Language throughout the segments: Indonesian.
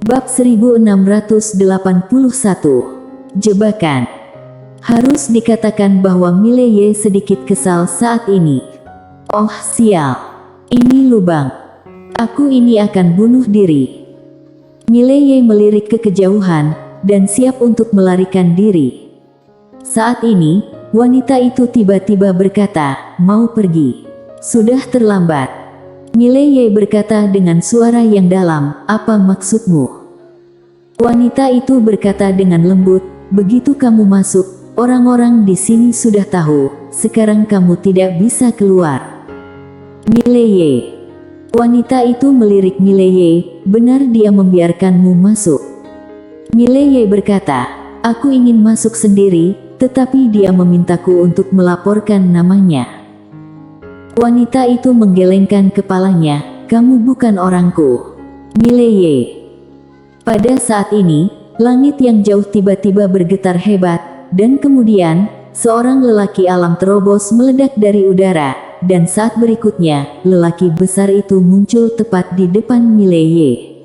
Bab 1681. Jebakan. Harus dikatakan bahwa Mileye sedikit kesal saat ini. Oh sial, ini lubang. Aku ini akan bunuh diri. Mileye melirik ke kejauhan dan siap untuk melarikan diri. Saat ini, wanita itu tiba-tiba berkata, mau pergi. Sudah terlambat. Mileye berkata dengan suara yang dalam, apa maksudmu? Wanita itu berkata dengan lembut, begitu kamu masuk, orang-orang di sini sudah tahu, sekarang kamu tidak bisa keluar. Mileye. Wanita itu melirik Mileye, benar dia membiarkanmu masuk? Mileye berkata, aku ingin masuk sendiri, tetapi dia memintaku untuk melaporkan namanya. Wanita itu menggelengkan kepalanya, kamu bukan orangku. Mileye. Pada saat ini, langit yang jauh tiba-tiba bergetar hebat, dan kemudian, seorang lelaki alam terobos meledak dari udara, dan saat berikutnya, lelaki besar itu muncul tepat di depan Mileye.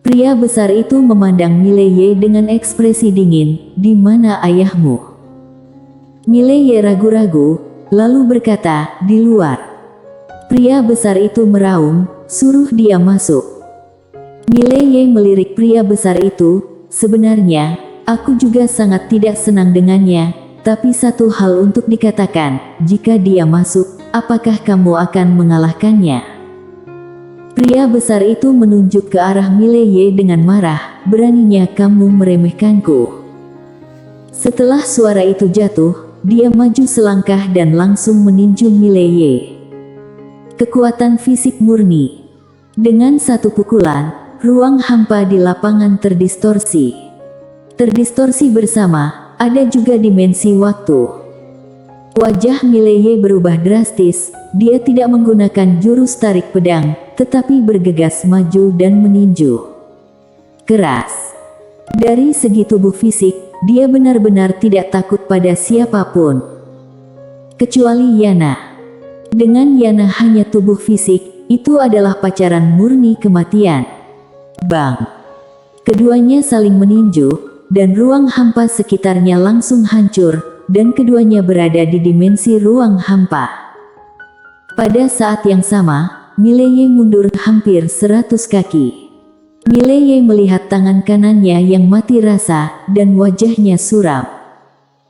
Pria besar itu memandang Mileye dengan ekspresi dingin, di mana ayahmu? Mileye ragu-ragu, lalu berkata, di luar. Pria besar itu meraung, suruh dia masuk. Mileye melirik pria besar itu, sebenarnya, aku juga sangat tidak senang dengannya, tapi satu hal untuk dikatakan, jika dia masuk, apakah kamu akan mengalahkannya? Pria besar itu menunjuk ke arah Mileye dengan marah, beraninya kamu meremehkanku. Setelah suara itu jatuh, dia maju selangkah dan langsung meninju Mileye. Kekuatan fisik murni. Dengan satu pukulan, ruang hampa di lapangan terdistorsi. Terdistorsi bersama, ada juga dimensi waktu. Wajah Mileye berubah drastis, dia tidak menggunakan jurus tarik pedang, tetapi bergegas maju dan meninju. Keras. Dari segi tubuh fisik, dia benar-benar tidak takut pada siapapun. Kecuali Yana. Dengan Yana hanya tubuh fisik, itu adalah pacaran murni kematian. Bang! Keduanya saling meninju, dan ruang hampa sekitarnya langsung hancur, dan keduanya berada di dimensi ruang hampa. Pada saat yang sama, Mileye mundur hampir 100 kaki. Mileye melihat tangan kanannya yang mati rasa, dan wajahnya suram.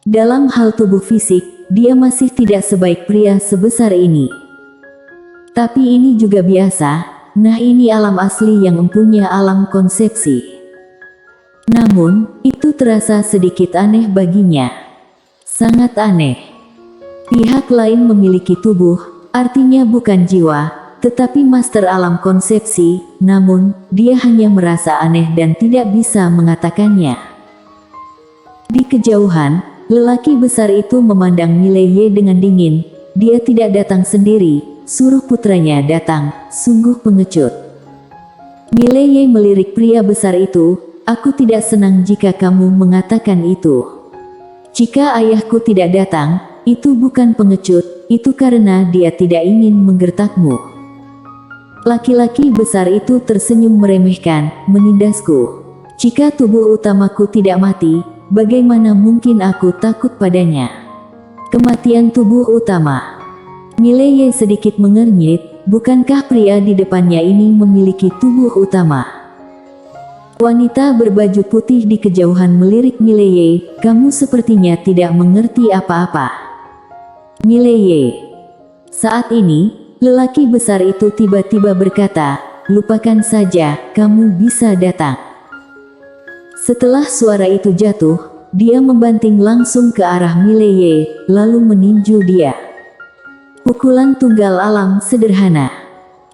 Dalam hal tubuh fisik, dia masih tidak sebaik pria sebesar ini. Tapi ini juga biasa, nah ini alam asli yang mempunyai alam konsepsi. Namun, itu terasa sedikit aneh baginya. Sangat aneh. Pihak lain memiliki tubuh, artinya bukan jiwa, tetapi master alam konsepsi, namun, dia hanya merasa aneh dan tidak bisa mengatakannya. Di kejauhan, lelaki besar itu memandang Mileye dengan dingin, dia tidak datang sendiri, suruh putranya datang, sungguh pengecut. Mileye melirik pria besar itu, aku tidak senang jika kamu mengatakan itu. Jika ayahku tidak datang, itu bukan pengecut, itu karena dia tidak ingin menggertakmu. Laki-laki besar itu tersenyum meremehkan, menindasku. Jika tubuh utamaku tidak mati, bagaimana mungkin aku takut padanya? Kematian tubuh utama. Mileye sedikit mengernyit, bukankah pria di depannya ini memiliki tubuh utama? Wanita berbaju putih di kejauhan melirik Mileye, kamu sepertinya tidak mengerti apa-apa. Mileye. Saat ini, lelaki besar itu tiba-tiba berkata, lupakan saja, kamu bisa datang. Setelah suara itu jatuh, dia membanting langsung ke arah Mileye, lalu meninju dia. Pukulan tunggal alam sederhana.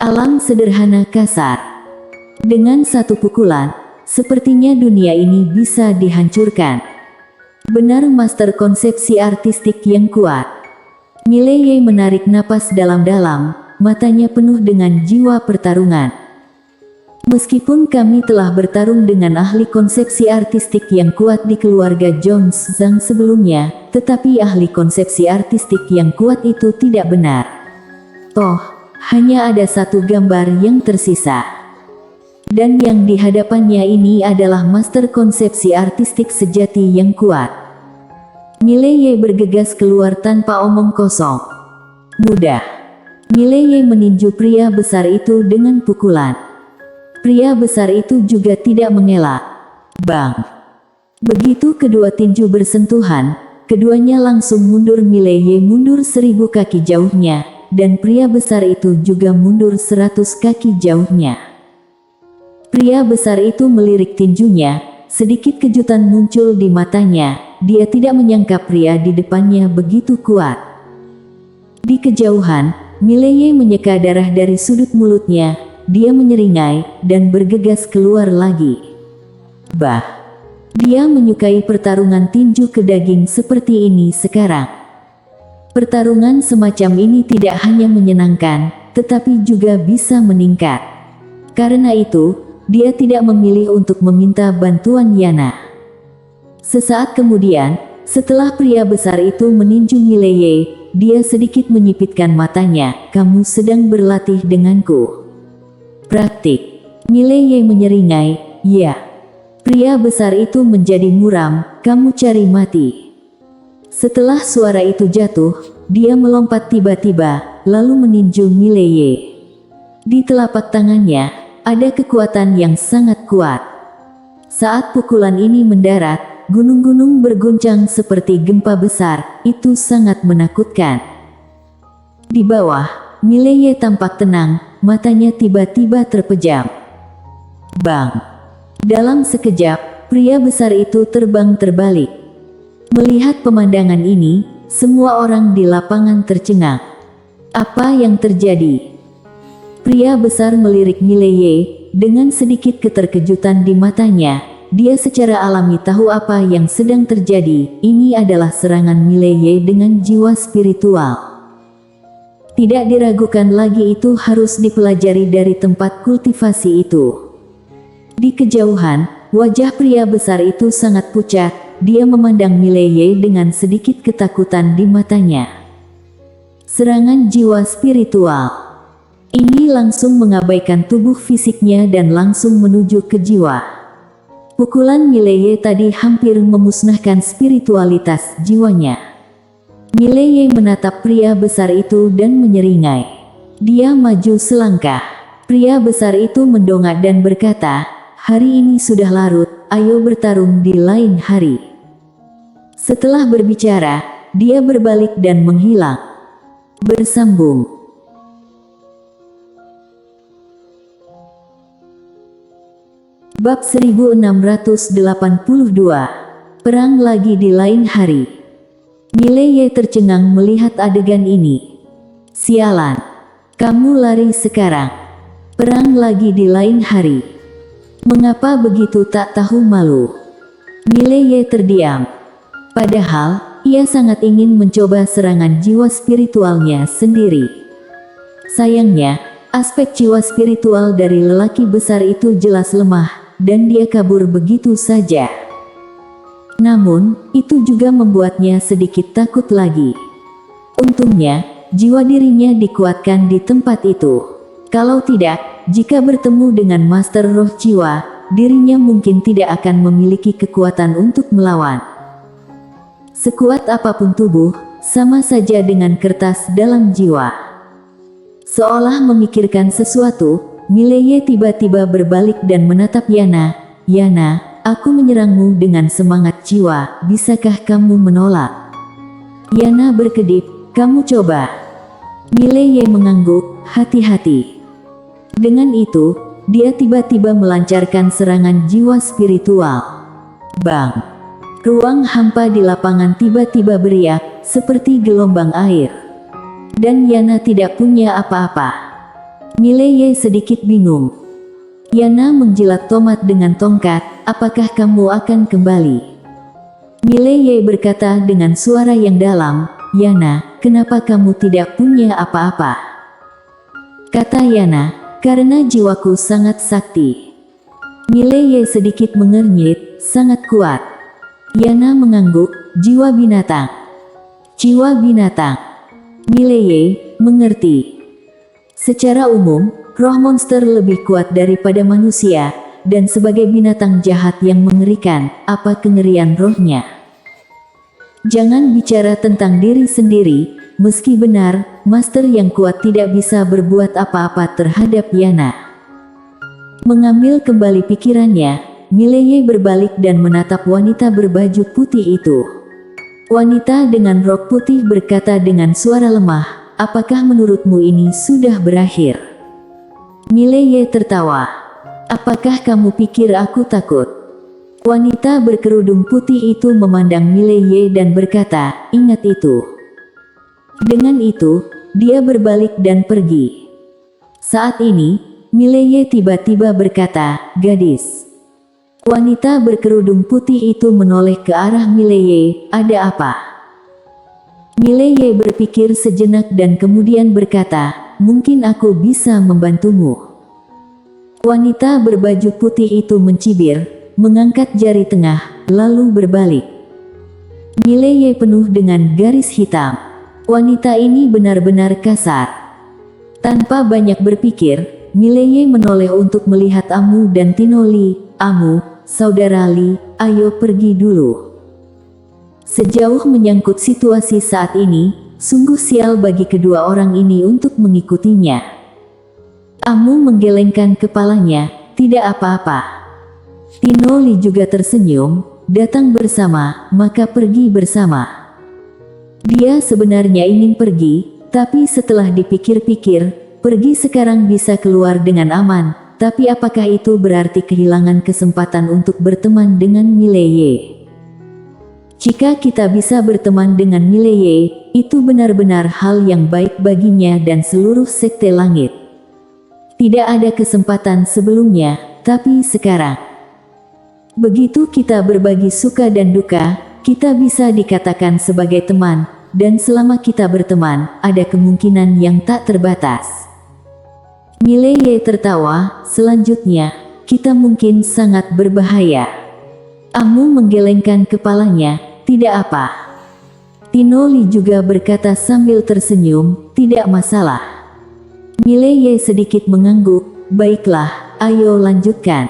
Alam sederhana kasar. Dengan satu pukulan, sepertinya dunia ini bisa dihancurkan. Benar master konsepsi artistik yang kuat. Mileye menarik napas dalam-dalam, matanya penuh dengan jiwa pertarungan. Meskipun kami telah bertarung dengan ahli konsepsi artistik yang kuat di keluarga Jones Zhang sebelumnya, tetapi ahli konsepsi artistik yang kuat itu tidak benar. Toh, hanya ada satu gambar yang tersisa. Dan yang di hadapannya ini adalah master konsepsi artistik sejati yang kuat. Mileye bergegas keluar tanpa omong kosong. Mudah. Mileye meninju pria besar itu dengan pukulan. Pria besar itu juga tidak mengelak. Bang! Begitu kedua tinju bersentuhan, keduanya langsung mundur. Mileye mundur 1000 kaki jauhnya, dan pria besar itu juga mundur 100 kaki jauhnya. Pria besar itu melirik tinjunya, sedikit kejutan muncul di matanya, dia tidak menyangka pria di depannya begitu kuat. Di kejauhan, Mileye menyeka darah dari sudut mulutnya, dia menyeringai, dan bergegas keluar lagi. Bah! Dia menyukai pertarungan tinju ke daging seperti ini sekarang. Pertarungan semacam ini tidak hanya menyenangkan, tetapi juga bisa meningkat. Karena itu, dia tidak memilih untuk meminta bantuan Yana. Sesaat kemudian, setelah pria besar itu meninju Mileye, dia sedikit menyipitkan matanya. Kamu sedang berlatih denganku? Praktik. Mileye menyeringai, ya. Pria besar itu menjadi muram, kamu cari mati. Setelah suara itu jatuh, dia melompat tiba-tiba, lalu meninju Mileye. Di telapak tangannya, ada kekuatan yang sangat kuat. Saat pukulan ini mendarat, gunung-gunung berguncang seperti gempa besar, itu sangat menakutkan. Di bawah, Mileye tampak tenang, matanya tiba-tiba terpejam. Bang! Dalam sekejap, pria besar itu terbang terbalik. Melihat pemandangan ini, semua orang di lapangan tercengang. Apa yang terjadi? Pria besar melirik Mileye, dengan sedikit keterkejutan di matanya, dia secara alami tahu apa yang sedang terjadi. Ini adalah serangan Mileye dengan jiwa spiritual. Tidak diragukan lagi, itu harus dipelajari dari tempat kultivasi itu. Di kejauhan, wajah pria besar itu sangat pucat, dia memandang Mileye dengan sedikit ketakutan di matanya. Serangan jiwa spiritual. Ini langsung mengabaikan tubuh fisiknya dan langsung menuju ke jiwa. Pukulan Mileye tadi hampir memusnahkan spiritualitas jiwanya. Mileye menatap pria besar itu dan menyeringai. Dia maju selangkah. Pria besar itu mendongak dan berkata, hari ini sudah larut, ayo bertarung di lain hari. Setelah berbicara, dia berbalik dan menghilang. Bersambung. Bab 1682. Perang lagi di lain hari. Mileye tercengang melihat adegan ini. Sialan. Kamu lari sekarang. Perang lagi di lain hari. Mengapa begitu tak tahu malu? Mileye terdiam. Padahal, ia sangat ingin mencoba serangan jiwa spiritualnya sendiri. Sayangnya, aspek jiwa spiritual dari lelaki besar itu jelas lemah, dan dia kabur begitu saja. Namun, itu juga membuatnya sedikit takut lagi. Untungnya, jiwa dirinya dikuatkan di tempat itu. Kalau tidak, jika bertemu dengan Master Roh Jiwa, dirinya mungkin tidak akan memiliki kekuatan untuk melawan. Sekuat apapun tubuh, sama saja dengan kertas dalam jiwa. Seolah memikirkan sesuatu, Mileye tiba-tiba berbalik dan menatap Yana. Yana, aku menyerangmu dengan semangat jiwa, bisakah kamu menolak? Yana berkedip, kamu coba. Mileye mengangguk, hati-hati. Dengan itu, dia tiba-tiba melancarkan serangan jiwa spiritual. Bang! Ruang hampa di lapangan tiba-tiba beriak, seperti gelombang air. Dan Yana tidak punya apa-apa. Mileye sedikit bingung. Yana menjilat tomat dengan tongkat, apakah kamu akan kembali? Mileye berkata dengan suara yang dalam, Yana, kenapa kamu tidak punya apa-apa? Kata Yana, karena jiwaku sangat sakti. Mileye sedikit mengernyit, sangat kuat. Yana mengangguk, jiwa binatang. Jiwa binatang. Mileye mengerti. Secara umum, roh monster lebih kuat daripada manusia, dan sebagai binatang jahat yang mengerikan, apa kengerian rohnya? Jangan bicara tentang diri sendiri, meski benar, master yang kuat tidak bisa berbuat apa-apa terhadap Yana. Mengambil kembali pikirannya, Mileye berbalik dan menatap wanita berbaju putih itu. Wanita dengan rok putih berkata dengan suara lemah, apakah menurutmu ini sudah berakhir? Mileye tertawa. Apakah kamu pikir aku takut? Wanita berkerudung putih itu memandang Mileye dan berkata, ingat itu. Dengan itu, dia berbalik dan pergi. Saat ini, Mileye tiba-tiba berkata, gadis. Wanita berkerudung putih itu menoleh ke arah Mileye, ada apa? Mileye berpikir sejenak dan kemudian berkata, mungkin aku bisa membantumu. Wanita berbaju putih itu mencibir, mengangkat jari tengah, lalu berbalik. Mileye penuh dengan garis hitam. Wanita ini benar-benar kasar. Tanpa banyak berpikir, Mileye menoleh untuk melihat Amu dan Tinoli. Amu, saudara Li, ayo pergi dulu. Sejauh menyangkut situasi saat ini, sungguh sial bagi kedua orang ini untuk mengikutinya. Amu menggelengkan kepalanya, tidak apa-apa. Tinoli juga tersenyum, datang bersama, maka pergi bersama. Dia sebenarnya ingin pergi, tapi setelah dipikir-pikir, pergi sekarang bisa keluar dengan aman. Tapi apakah itu berarti kehilangan kesempatan untuk berteman dengan Mileye? Jika kita bisa berteman dengan Mileye, itu benar-benar hal yang baik baginya dan seluruh sekte langit. Tidak ada kesempatan sebelumnya, tapi sekarang. Begitu kita berbagi suka dan duka, kita bisa dikatakan sebagai teman, dan selama kita berteman, ada kemungkinan yang tak terbatas. Mileye tertawa, selanjutnya, kita mungkin sangat berbahaya. Amu menggelengkan kepalanya, tidak apa. Tinoli juga berkata sambil tersenyum, tidak masalah. Mileye sedikit mengangguk, baiklah, ayo lanjutkan.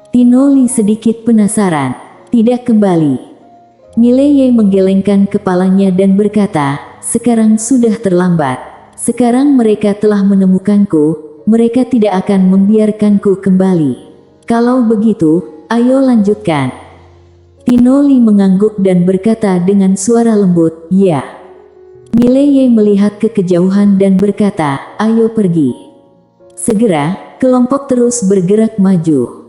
Tinoli sedikit penasaran, tidak kembali. Mileye menggelengkan kepalanya dan berkata, sekarang sudah terlambat. Sekarang mereka telah menemukanku. Mereka tidak akan membiarkanku kembali. Kalau begitu, ayo lanjutkan. Tinoli mengangguk dan berkata dengan suara lembut, ya. Mileye melihat ke kejauhan dan berkata, ayo pergi. Segera, kelompok terus bergerak maju.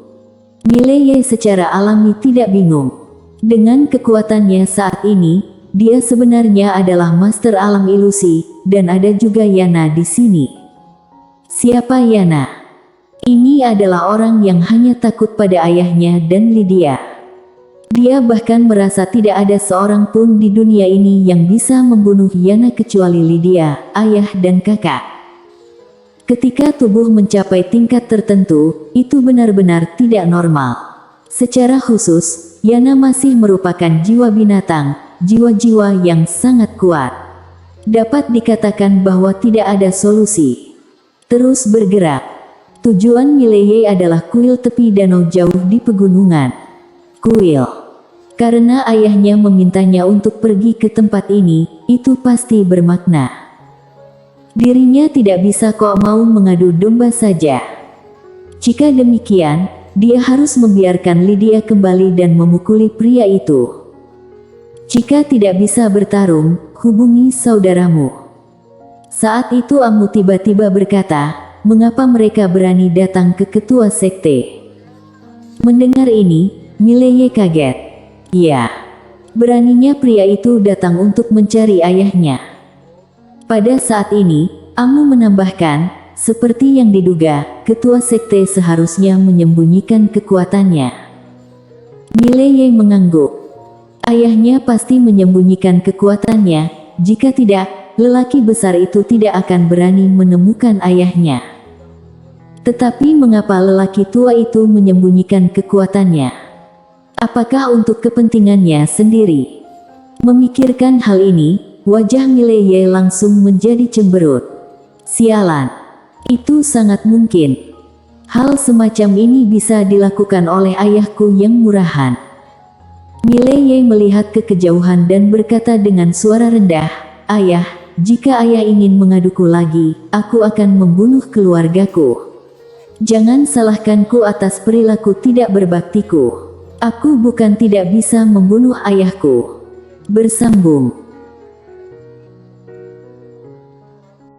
Mileye secara alami tidak bingung. Dengan kekuatannya saat ini, dia sebenarnya adalah master alam ilusi, dan ada juga Yana di sini. Siapa Yana? Ini adalah orang yang hanya takut pada ayahnya dan Lydia. Dia bahkan merasa tidak ada seorang pun di dunia ini yang bisa membunuh Yana kecuali Lydia, ayah dan kakak. Ketika tubuh mencapai tingkat tertentu, itu benar-benar tidak normal. Secara khusus, Yana masih merupakan jiwa binatang, jiwa-jiwa yang sangat kuat. Dapat dikatakan bahwa tidak ada solusi. Terus bergerak. Tujuan Mileye adalah kuil tepi danau jauh di pegunungan. Kuil. Karena ayahnya memintanya untuk pergi ke tempat ini, itu pasti bermakna. Dirinya tidak bisa kok mau mengadu domba saja. Jika demikian, dia harus membiarkan Lydia kembali dan memukuli pria itu. Jika tidak bisa bertarung, hubungi saudaramu. Saat itu Amu tiba-tiba berkata, mengapa mereka berani datang ke ketua sekte? Mendengar ini, Mileye kaget. Ya, beraninya pria itu datang untuk mencari ayahnya. Pada saat ini, Amu menambahkan, seperti yang diduga, ketua sekte seharusnya menyembunyikan kekuatannya. Mileye mengangguk. Ayahnya pasti menyembunyikan kekuatannya, jika tidak, lelaki besar itu tidak akan berani menemukan ayahnya. Tetapi mengapa lelaki tua itu menyembunyikan kekuatannya? Apakah untuk kepentingannya sendiri? Memikirkan hal ini, wajah Mileye langsung menjadi cemberut. Sialan. Itu sangat mungkin. Hal semacam ini bisa dilakukan oleh ayahku yang murahan. Mileye melihat ke kejauhan dan berkata dengan suara rendah, "Ayah, jika ayah ingin mengaduku lagi, aku akan membunuh keluargaku. Jangan salahkanku atas perilaku tidak berbaktiku. Aku bukan tidak bisa membunuh ayahku." Bersambung.